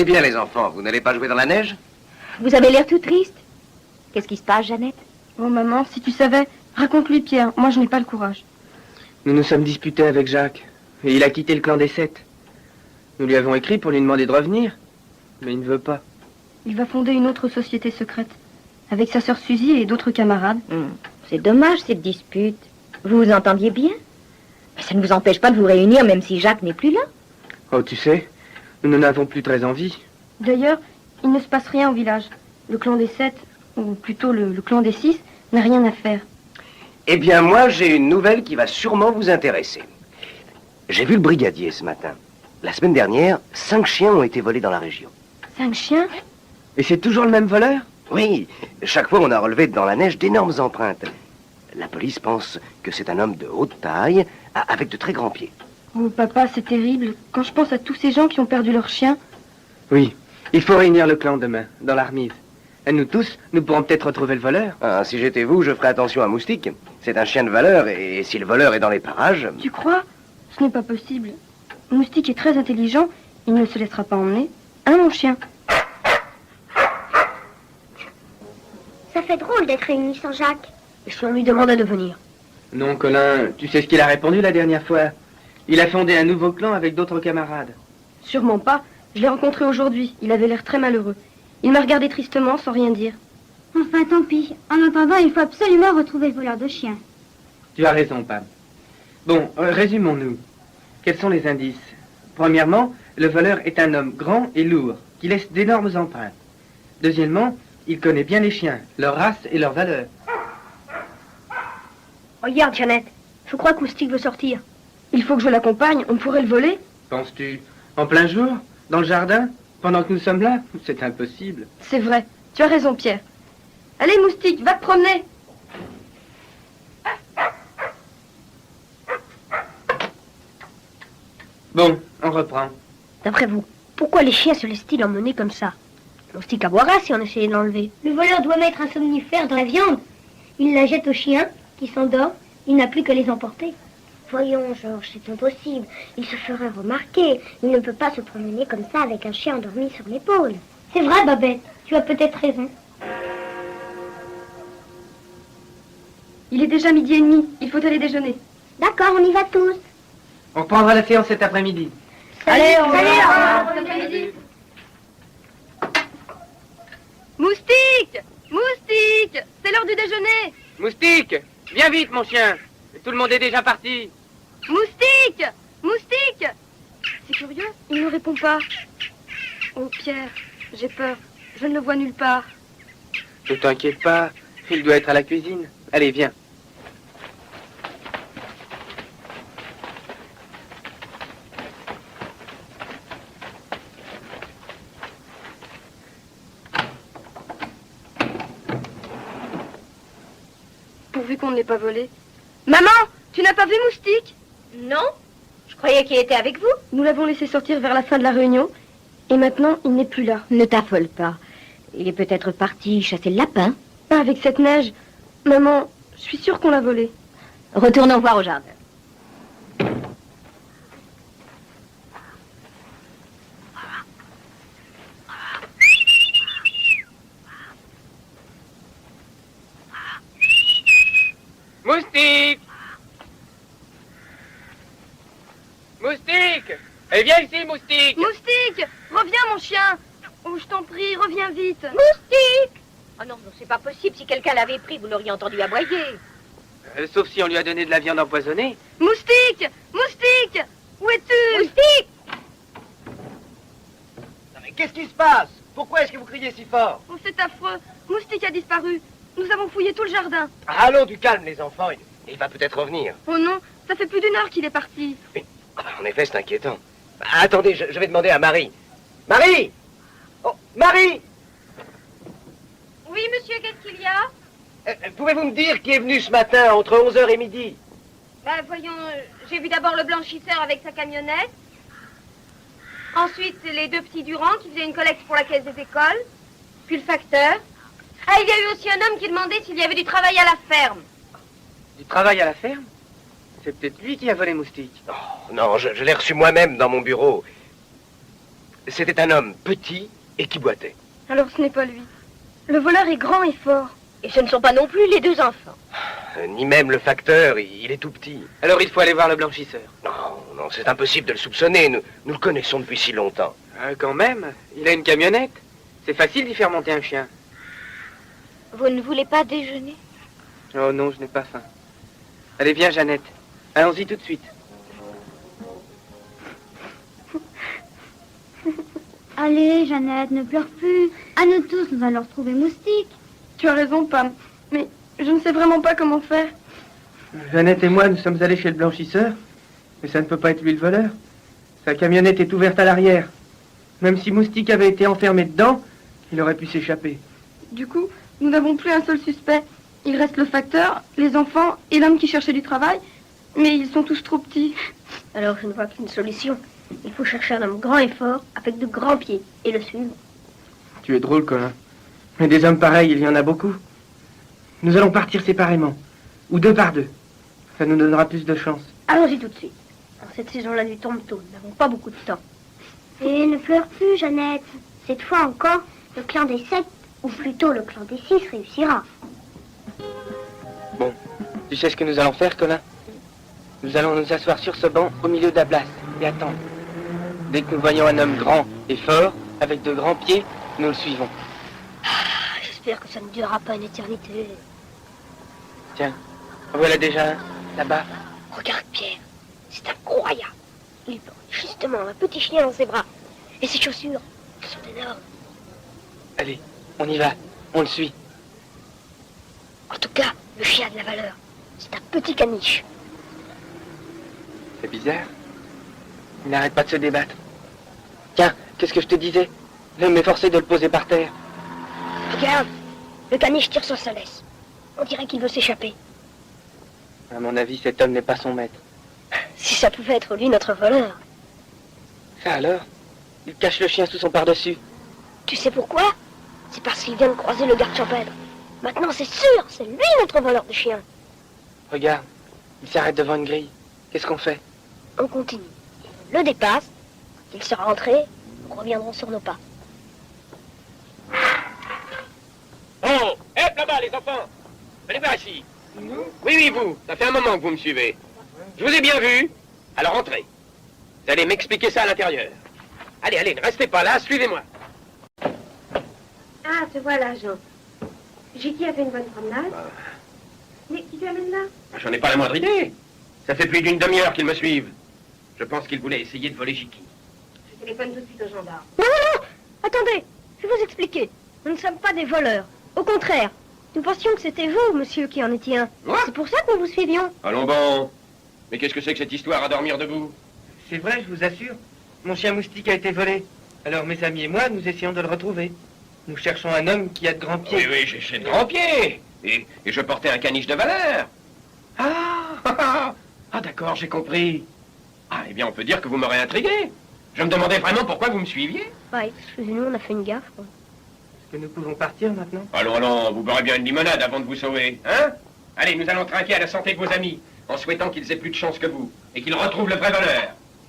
Eh bien, les enfants, vous n'allez pas jouer dans la neige? Vous avez l'air tout triste. Qu'est-ce qui se passe, Jeannette? Oh, maman, si tu savais, raconte-lui, Pierre. Moi, je n'ai pas le courage. Nous nous sommes disputés avec Jacques, et il a quitté le clan des Sept. Nous lui avons écrit pour lui demander de revenir, mais il ne veut pas. Il va fonder une autre société secrète, avec sa sœur Suzy et d'autres camarades. C'est dommage, cette dispute. Vous vous entendiez bien? Mais ça ne vous empêche pas de vous réunir, même si Jacques n'est plus là. Oh, tu sais, nous n'en avons plus très envie. D'ailleurs, il ne se passe rien au village. Le clan des Sept, ou plutôt le clan des Six, n'a rien à faire. Eh bien, moi, j'ai une nouvelle qui va sûrement vous intéresser. J'ai vu le brigadier ce matin. La semaine dernière, 5 chiens ont été volés dans la région. 5 chiens? Et c'est toujours le même voleur? Oui, chaque fois on a relevé dans la neige d'énormes empreintes. La police pense que c'est un homme de haute taille, avec de très grands pieds. Oh, papa, c'est terrible. Quand je pense à tous ces gens qui ont perdu leurs chiens. Oui, il faut réunir le clan demain, dans l'Armise. Et nous tous, nous pourrons peut-être retrouver le voleur. Ah, si j'étais vous, je ferais attention à Moustique. C'est un chien de valeur, et si le voleur est dans les parages... Tu crois? Ce n'est pas possible. Moustique est très intelligent, il ne se laissera pas emmener. Hein, mon chien? Ça fait drôle d'être réunis sans Jacques. Et si on lui demandait de venir? Non, Colin, tu sais ce qu'il a répondu la dernière fois? Il a fondé un nouveau clan avec d'autres camarades. Sûrement pas. Je l'ai rencontré aujourd'hui. Il avait l'air très malheureux. Il m'a regardé tristement, sans rien dire. Enfin, tant pis. En attendant, il faut absolument retrouver le voleur de chiens. Tu as raison, Pam. Bon, résumons-nous. Quels sont les indices? Premièrement, le voleur est un homme grand et lourd, qui laisse d'énormes empreintes. Deuxièmement, il connaît bien les chiens, leur race et leur valeur. Regarde, Jeannette. Je crois que Moustique veut sortir. Il faut que je l'accompagne, on pourrait le voler? Penses-tu? En plein jour? Dans le jardin? Pendant que nous sommes là? C'est impossible. C'est vrai. Tu as raison, Pierre. Allez, Moustique, va te promener. Bon, on reprend. D'après vous, pourquoi les chiens se laissent-ils emmener comme ça? Moustique aboiera si on essayait de l'enlever. Le voleur doit mettre un somnifère dans la viande. Il la jette au chien, qui s'endort. Il n'a plus qu'à les emporter. Voyons, Georges, c'est impossible. Il se ferait remarquer. Il ne peut pas se promener comme ça avec un chien endormi sur l'épaule. C'est vrai, Babette. Tu as peut-être raison. Il est déjà 12h30. Il faut aller déjeuner. D'accord, on y va tous. On reprendra la séance cet après-midi. Allez, on Salut, Moustique! Moustique! C'est l'heure du déjeuner! Moustique! Viens vite, mon chien! Tout le monde est déjà parti. Moustique! Moustique! C'est curieux, il ne répond pas. Oh, Pierre, j'ai peur. Je ne le vois nulle part. Ne t'inquiète pas, il doit être à la cuisine. Allez, viens. Pourvu qu'on ne l'ait pas volé. Maman, tu n'as pas vu Moustique? Non? Je croyais qu'il était avec vous. Nous l'avons laissé sortir vers la fin de la réunion. Et maintenant, il n'est plus là. Ne t'affole pas. Il est peut-être parti chasser le lapin. Pas avec cette neige. Maman, je suis sûre qu'on l'a volé. Retournons voir au jardin. Moustique! Moustique! Eh, viens ici, Moustique! Moustique! Reviens, mon chien! Oh, je t'en prie, reviens vite! Moustique! Oh non, non, c'est pas possible. Si quelqu'un l'avait pris, vous l'auriez entendu aboyer. Sauf si on lui a donné de la viande empoisonnée. Moustique! Moustique! Où es-tu? Moustique! Non, mais qu'est-ce qui se passe? Pourquoi est-ce que vous criez si fort? Oh, c'est affreux. Moustique a disparu. Nous avons fouillé tout le jardin. Allons, du calme, les enfants. Il va peut-être revenir. Oh non, ça fait plus d'1 heure qu'il est parti. Mais, en effet, c'est inquiétant. Attendez, je vais demander à Marie. Marie! Oh, Marie! Oui, monsieur, qu'est-ce qu'il y a? Pouvez-vous me dire qui est venu ce matin entre 11h et midi? Bah, voyons, j'ai vu d'abord le blanchisseur avec sa camionnette. Ensuite, les 2 petits Durand qui faisaient une collecte pour la caisse des écoles. Puis le facteur. Ah, il y a eu aussi un homme qui demandait s'il y avait du travail à la ferme. Du travail à la ferme? C'est peut-être lui qui a volé Moustique. Oh, non, je l'ai reçu moi-même dans mon bureau. C'était un homme petit et qui boitait. Alors ce n'est pas lui. Le voleur est grand et fort. Et ce ne sont pas non plus les deux enfants. Ni même le facteur, il est tout petit. Alors il faut aller voir le blanchisseur. Non, non, c'est impossible de le soupçonner. Nous le connaissons depuis si longtemps. Quand même, il a une camionnette. C'est facile d'y faire monter un chien. Vous ne voulez pas déjeuner? Oh non, je n'ai pas faim. Allez, viens, Jeannette. Allons-y tout de suite. Allez, Jeannette, ne pleure plus. À nous tous, nous allons retrouver Moustique. Tu as raison, Pam. Mais je ne sais vraiment pas comment faire. Jeannette et moi, nous sommes allés chez le blanchisseur. Mais ça ne peut pas être lui le voleur. Sa camionnette est ouverte à l'arrière. Même si Moustique avait été enfermé dedans, il aurait pu s'échapper. Du coup, nous n'avons plus un seul suspect. Il reste le facteur, les enfants et l'homme qui cherchait du travail. Mais ils sont tous trop petits. Alors je ne vois qu'une solution. Il faut chercher un homme grand et fort, avec de grands pieds, et le suivre. Tu es drôle, Colin. Mais des hommes pareils, il y en a beaucoup. Nous allons partir séparément. Ou deux par deux. Ça nous donnera plus de chance. Allons-y tout de suite. En cette saison la nuit tombe tôt, nous n'avons pas beaucoup de temps. Et ne pleure plus, Jeannette. Cette fois encore, le clan des 7, ou plutôt le clan des 6, réussira. Bon, tu sais ce que nous allons faire, Colin? Nous allons nous asseoir sur ce banc au milieu de la place et attendre. Dès que nous voyons un homme grand et fort, avec de grands pieds, nous le suivons. J'espère que ça ne durera pas une éternité. Tiens, en voilà déjà un, là-bas. Regarde, Pierre, c'est incroyable. Il porte justement un petit chien dans ses bras. Et ses chaussures, elles sont énormes. Allez, on y va, on le suit. En tout cas, le chien a de la valeur. C'est un petit caniche. C'est bizarre. Il n'arrête pas de se débattre. Tiens, qu'est-ce que je te disais? L'homme est forcé de le poser par terre. Regarde, le caniche tire sur sa laisse. On dirait qu'il veut s'échapper. À mon avis, cet homme n'est pas son maître. Si ça pouvait être lui, notre voleur. Ça alors? Il cache le chien sous son par-dessus. Tu sais pourquoi? C'est parce qu'il vient de croiser le garde champêtre. Maintenant, c'est sûr, c'est lui notre voleur de chien. Regarde, il s'arrête devant une grille. Qu'est-ce qu'on fait? On continue. Le dépasse. Quand il sera rentré, nous reviendrons sur nos pas. Bon, hop là-bas, les enfants. Venez par ici. Oui, oui, vous. Ça fait un moment que vous me suivez. Je vous ai bien vu. Alors entrez. Vous allez m'expliquer ça à l'intérieur. Allez, allez, ne restez pas là, suivez-moi. Ah, te voilà, Jean. J.T. a fait une bonne promenade. Mais qui t'amène là? J'en ai pas la moindre idée. Ça fait plus d'une demi-heure qu'ils me suivent. Je pense qu'ils voulaient essayer de voler Jiki. Je téléphone tout de suite aux gendarmes. Non, non, non. Attendez, je vais vous expliquer. Nous ne sommes pas des voleurs. Au contraire, nous pensions que c'était vous, monsieur, qui en étiez un. Moi? C'est pour ça que nous vous suivions. Allons bon. Mais qu'est-ce que c'est que cette histoire à dormir debout? C'est vrai, je vous assure. Mon chien Moustique a été volé. Alors mes amis et moi, nous essayons de le retrouver. Nous cherchons un homme qui a de grands pieds. Oui, oui, j'ai de grands pieds. Et je portais un caniche de valeur. Ah, d'accord, j'ai compris. Ah, eh bien, on peut dire que vous m'aurez intrigué. Je me demandais vraiment pourquoi vous me suiviez. Bah, excusez-nous, on a fait une gaffe. Quoi. Est-ce que nous pouvons partir maintenant? Allons, allons, vous boirez bien une limonade avant de vous sauver, hein? Allez, nous allons trinquer à la santé de vos amis, en souhaitant qu'ils aient plus de chance que vous, et qu'ils retrouvent le vrai voleur.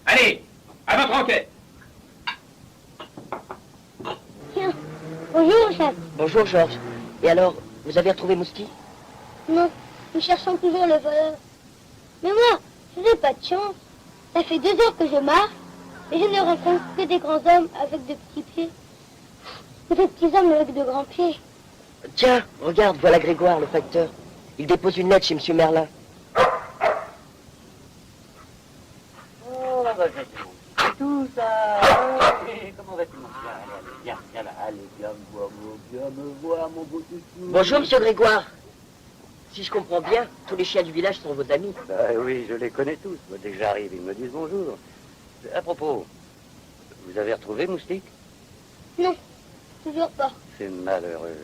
Allez, à votre enquête. Tiens, bonjour, chef. Bonjour, Georges. Et alors, vous avez retrouvé Moustique? Non, nous cherchons toujours le voleur. Mais moi, je n'ai pas de chance. Ça fait 2 heures que je marche, et je ne rencontre que des grands hommes avec de petits pieds. Ou des petits hommes avec de grands pieds. Tiens, regarde, voilà Grégoire, le facteur. Il dépose une lettre chez M. Merlin. Oh, tout ça. Comment vas-tu, mon chien? Allez, viens là, allez, viens me voir, mon beau toutou. Bonjour, M. Grégoire. Si je comprends bien, tous les chiens du village sont vos amis. Oui, je les connais tous. Moi, dès que j'arrive, ils me disent bonjour. À propos, vous avez retrouvé Moustique? Non, toujours pas. C'est malheureux.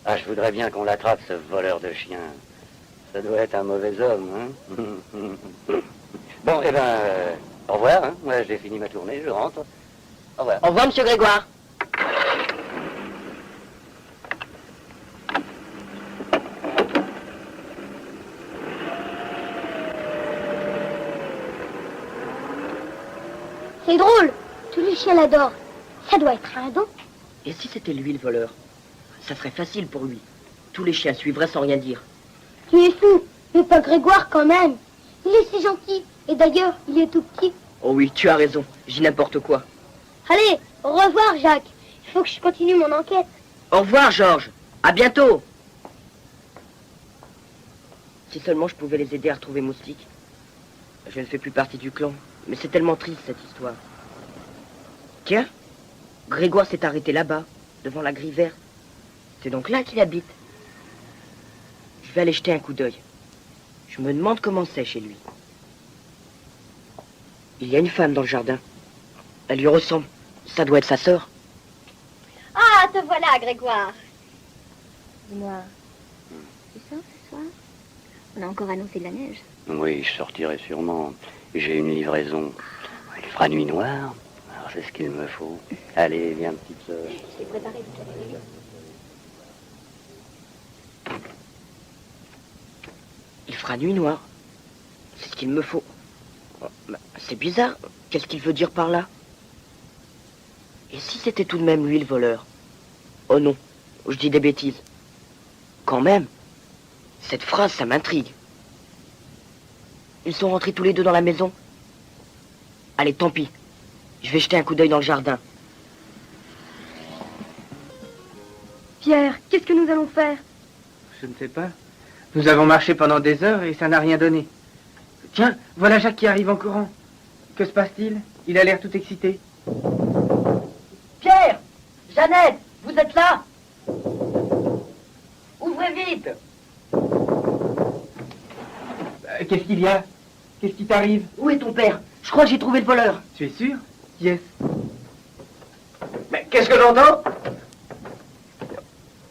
Ah, je voudrais bien qu'on l'attrape, ce voleur de chiens. Ça doit être un mauvais homme, hein? Bon, eh ben, au revoir, hein? Moi, j'ai fini ma tournée, je rentre. Au revoir. Au revoir, M. Grégoire. C'est drôle, tous les chiens l'adorent. Ça doit être un don. Et si c'était lui le voleur? Ça serait facile pour lui. Tous les chiens suivraient sans rien dire. Tu es fou, mais pas Grégoire quand même. Il est si gentil. Et d'ailleurs, il est tout petit. Oh oui, tu as raison. Je dis n'importe quoi. Allez, au revoir, Jacques. Il faut que je continue mon enquête. Au revoir, Georges. À bientôt. Si seulement je pouvais les aider à retrouver Moustique. Je ne fais plus partie du clan, mais c'est tellement triste cette histoire. Tiens, Grégoire s'est arrêté là-bas, devant la grille verte. C'est donc là qu'il habite. Je vais aller jeter un coup d'œil. Je me demande comment c'est chez lui. Il y a une femme dans le jardin. Elle lui ressemble. Ça doit être sa sœur. Ah, te voilà, Grégoire. Dis-moi, tu sors ce soir? On a encore annoncé de la neige. Oui, je sortirai sûrement. J'ai une livraison. Il fera nuit noire. Alors c'est ce qu'il me faut. Allez, viens, petite sœur. Je t'ai préparé toute la nuit. Il fera nuit noire. C'est ce qu'il me faut. Oh, bah, c'est bizarre. Qu'est-ce qu'il veut dire par là? Et si c'était tout de même lui le voleur? Oh non, je dis des bêtises. Quand même, cette phrase, ça m'intrigue. Ils sont rentrés tous les deux dans la maison. Allez, tant pis. Je vais jeter un coup d'œil dans le jardin. Pierre, qu'est-ce que nous allons faire? Je ne sais pas. Nous avons marché pendant des heures et ça n'a rien donné. Tiens, voilà Jacques qui arrive en courant. Que se passe-t-il? Il a l'air tout excité. Pierre! Jeannette! Vous êtes là? Ouvrez vite! Qu'est-ce qu'il y a? Qu'est-ce qui t'arrive? Où est ton père? Je crois que j'ai trouvé le voleur. Tu es sûr? Qui est-ce? Mais qu'est-ce que j'entends?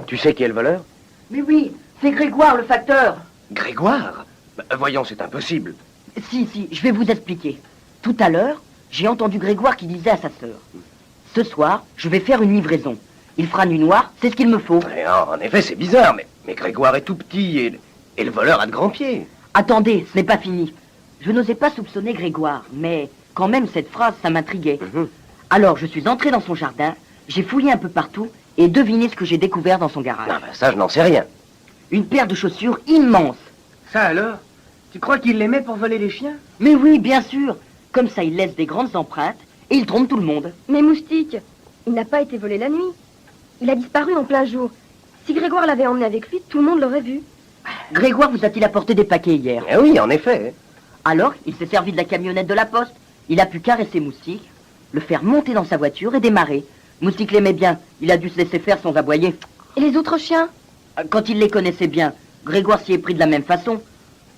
Tu sais qui est le voleur? Mais oui, c'est Grégoire, le facteur. Grégoire? Bah, voyons, c'est impossible. Si, je vais vous expliquer. Tout à l'heure, j'ai entendu Grégoire qui disait à sa sœur: ce soir, je vais faire une livraison. Il fera nuit noire, c'est ce qu'il me faut. Et en effet, c'est bizarre, mais Grégoire est tout petit et le voleur a de grands pieds. Attendez, ce n'est pas fini. Je n'osais pas soupçonner Grégoire, mais quand même cette phrase, ça m'intriguait. Alors, je suis entré dans son jardin, j'ai fouillé un peu partout et deviné ce que j'ai découvert dans son garage. Ah ben ça, je n'en sais rien. Une paire de chaussures immense. Ça alors? Tu crois qu'il les met pour voler les chiens? Mais oui, bien sûr. Comme ça, il laisse des grandes empreintes et il trompe tout le monde. Mais Moustique, il n'a pas été volé la nuit. Il a disparu en plein jour. Si Grégoire l'avait emmené avec lui, tout le monde l'aurait vu. Grégoire vous a-t-il apporté des paquets hier? Eh oui, en effet. Alors, il s'est servi de la camionnette de la poste. Il a pu caresser Moustique, le faire monter dans sa voiture et démarrer. Moustique l'aimait bien. Il a dû se laisser faire sans aboyer. Et les autres chiens? Quand il les connaissait bien, Grégoire s'y est pris de la même façon.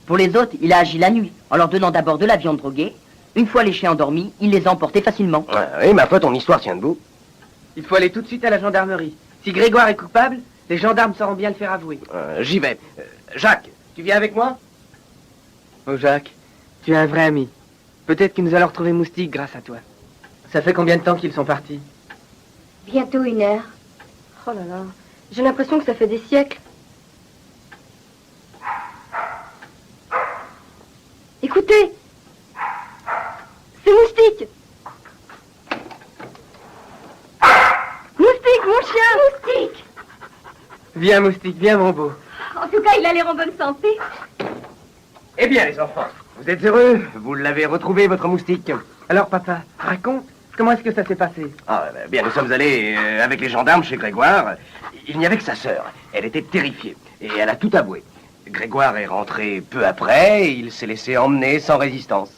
Pour les autres, il a agi la nuit, en leur donnant d'abord de la viande droguée. Une fois les chiens endormis, il les a emportés facilement. Oui, ma foi, ton histoire tient debout. Il faut aller tout de suite à la gendarmerie. Si Grégoire est coupable, les gendarmes sauront bien le faire avouer. J'y vais. Jacques, tu viens avec moi? Oh Jacques, tu es un vrai ami. Peut-être que nous allons retrouver Moustique grâce à toi. Ça fait combien de temps qu'ils sont partis? Bientôt 1 heure. Oh là là, j'ai l'impression que ça fait des siècles. Écoutez! C'est Moustique! Moustique, mon chien! Moustique! Viens Moustique, viens mon beau. En tout cas, il a l'air en bonne santé. Eh bien, les enfants, vous êtes heureux? Vous l'avez retrouvé, votre moustique? Alors papa, raconte, comment est-ce que ça s'est passé? Ah, bien, nous sommes allés avec les gendarmes chez Grégoire. Il n'y avait que sa sœur. Elle était terrifiée et elle a tout avoué. Grégoire est rentré peu après et il s'est laissé emmener sans résistance.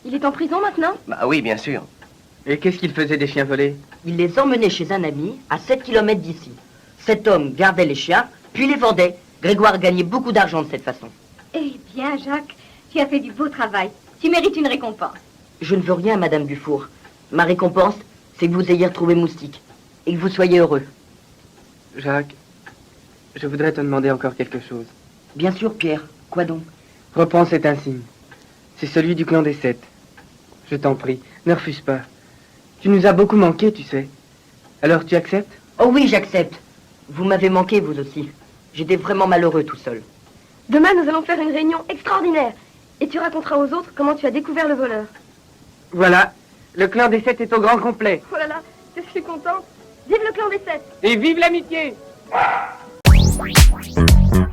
Il est en prison maintenant? Bah oui, bien sûr. Et qu'est-ce qu'il faisait des chiens volés? Il les emmenait chez un ami à 7 km d'ici. Cet homme gardait les chiens, puis les vendait. Grégoire gagnait beaucoup d'argent de cette façon. Eh bien, Jacques, tu as fait du beau travail. Tu mérites une récompense. Je ne veux rien, Madame Dufour. Ma récompense, c'est que vous ayez retrouvé Moustique et que vous soyez heureux. Jacques, je voudrais te demander encore quelque chose. Bien sûr, Pierre. Quoi donc? Reprends cet insigne. C'est celui du clan des 7. Je t'en prie, ne refuse pas. Tu nous as beaucoup manqué, tu sais. Alors tu acceptes? Oh oui, j'accepte. Vous m'avez manqué, vous aussi. J'étais vraiment malheureux tout seul. Demain, nous allons faire une réunion extraordinaire. Et tu raconteras aux autres comment tu as découvert le voleur. Voilà, le clan des 7 est au grand complet. Oh là là, Je suis contente. Vive le clan des 7. Et vive l'amitié! Thank you.